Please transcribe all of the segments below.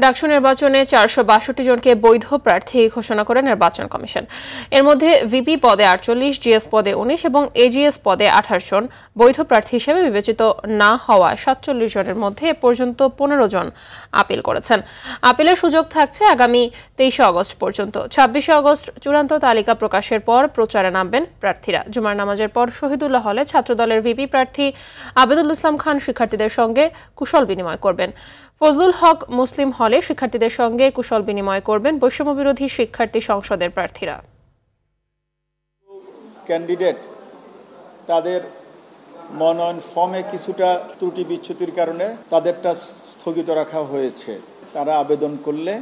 ডাকসু নির্বাচনে 462 জনকে বৈধ প্রার্থী ঘোষণা করে নির্বাচন কমিশন। এর মধ্যে ভিপি পদে 48, জিএস পদে 19 এবং এজিএস পদে 28 জন বৈধ প্রার্থী হিসেবে বিবেচিত না হওয়া 47 জনের মধ্যে এ পর্যন্ত 15 জন আপিল করেছেন। আপিলের সুযোগ থাকছে আগামী 23 আগস্ট পর্যন্ত। 26 আগস্ট চূড়ান্ত তালিকা প্রকাশের পর প্রচারে নামবেন প্রার্থীরা। জুমার নামাজের পর শহীদুল্লাহ হলে ছাত্রদলের ভিপি প্রার্থী আবেদুল ইসলাম খান শিক্ষার্থীদের সঙ্গে কুশল বিনিময় করবেন। ফজলুল হক মুসলিম হলে শিক্ষার্থীদের সঙ্গে কুশল বিনিময় করবেন বৈষম্য বিরোধী শিক্ষার্থী সংসদের প্রার্থীরা। ক্যান্ডিডেট তাদের মনোনয়ন ফর্মে কিছুটা ত্রুটি বিচ্যুতির কারণে তাদেরটা স্থগিত রাখা হয়েছে। তারা আবেদন করলে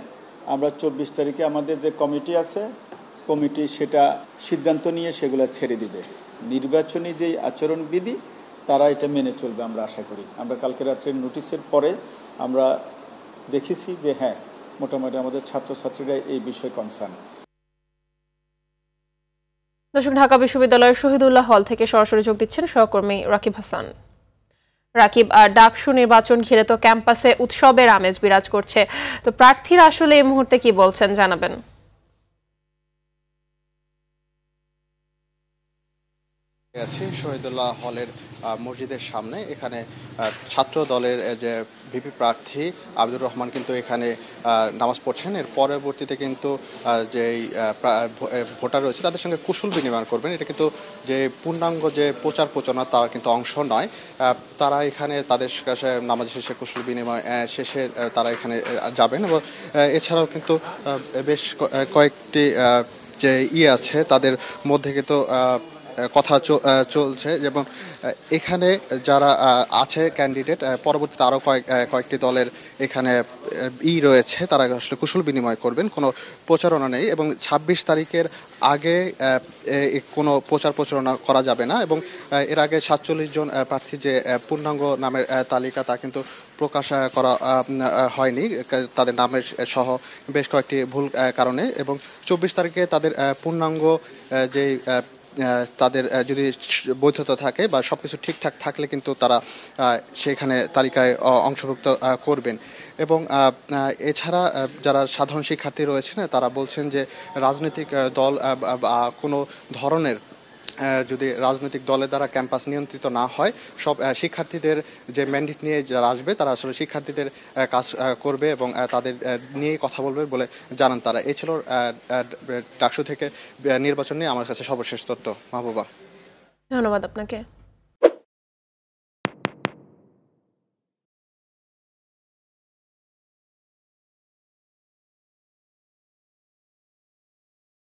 আমরা 24 তারিখে আমাদের যে কমিটি আছে, কমিটি সেটা সিদ্ধান্ত নিয়ে সেগুলো ছেড়ে দিবে। নির্বাচনী যেই আচরণবিধি তারা এটা মেনে চলবে আমরা আশা করি। আমরা কালকে রাত্রের নোটিশের পরে আমরা দেখেছি যে হ্যাঁ, মোটামুটি আমাদের ছাত্রছাত্রীরা এই বিষয়ে কনসার্ন। দর্শক, ঢাকা বিশ্ববিদ্যালয়ের শহীদুল্লাহ হল থেকে সরাসরি যোগ দিচ্ছেন সহকর্মী রাকিব হাসান। রাকিব, ডাকসু নির্বাচন ঘিরে তো ক্যাম্পাসে উৎসবের আমেজ বিরাজ করছে, তো প্রার্থীরা আসলে এই মুহূর্তে কি বলছেন জানাবেন। আছি শহীদুল্লাহ হলের মসজিদের সামনে। এখানে ছাত্র দলের যে ভিপি প্রার্থী আব্দুর রহমান কিন্তু এখানে নামাজ পড়ছেন। এর পরবর্তীতে কিন্তু যেই ভোটার রয়েছে তাদের সঙ্গে কুশল বিনিময় করবেন। এটা কিন্তু যে পূর্ণাঙ্গ যে প্রচার প্রচারণা তার কিন্তু অংশ নয়। তারা এখানে তাদের কাছে নামাজ শেষে কুশল বিনিময় শেষে তারা এখানে যাবেন এবং এছাড়াও কিন্তু বেশ কয়েকটি যে আছে তাদের মধ্যে কিন্তু কথা চলছে। যেমন এখানে যারা আছে ক্যান্ডিডেট, পরবর্তীতে আরও কয়েকটি দলের এখানে রয়েছে, তারা আসলে কুশল বিনিময় করবেন। কোনো প্রচারণা নেই এবং 26 তারিখের আগে কোনো প্রচারণা করা যাবে না। এবং এর আগে 47 জন প্রার্থী যে পূর্ণাঙ্গ নামের তালিকা তা কিন্তু প্রকাশ করা হয়নি তাদের নামের সহ বেশ কয়েকটি ভুল কারণে। এবং 24 তারিখে তাদের পূর্ণাঙ্গ যেই তাদের যদি বৈধতা থাকে বা সবকিছু ঠিকঠাক থাকলে কিন্তু তারা সেখানে তালিকায় অংশভুক্ত করবেন। এবং এছাড়া যারা সাধারণ শিক্ষার্থী রয়েছেন তারা বলছেন যে রাজনৈতিক দল কোনো ধরনের যদি রাজনৈতিক দলের দ্বারা ক্যাম্পাস নিয়ন্ত্রিত না হয়, সব শিক্ষার্থীদের যে ম্যান্ডেট নিয়ে যারা আসবে তারা আসলে শিক্ষার্থীদের কাজ করবে এবং তাদের নিয়েই কথা বলবে বলে জানান তারা। এছাড়াও ডাকসু থেকে নির্বাচন নিয়ে আমার কাছে সর্বশেষ তথ্য। মাহবুবা, ধন্যবাদ আপনাকে।